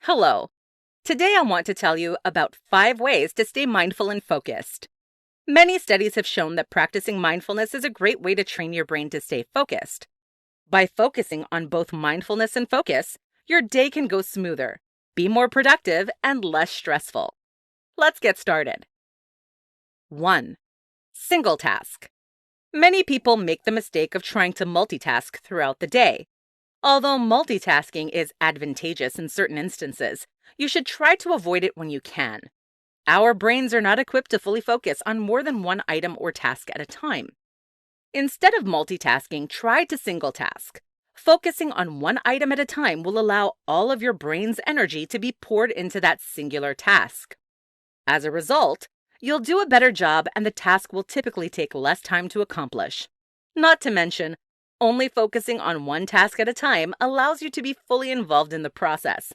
Hello. Today I want to tell you about 5 ways to stay mindful and focused. Many studies have shown that practicing mindfulness is a great way to train your brain to stay focused. By focusing on both mindfulness and focus, your day can go smoother, be more productive, and less stressful. Let's get started. 1. Single task. Many people make the mistake of trying to multitask throughout the day. Although multitasking is advantageous in certain instances, you should try to avoid it when you can. Our brains are not equipped to fully focus on more than one item or task at a time. Instead of multitasking, try to single task. Focusing on one item at a time will allow all of your brain's energy to be poured into that singular task. As a result, you'll do a better job and the task will typically take less time to accomplish. Not to mention, only focusing on one task at a time allows you to be fully involved in the process,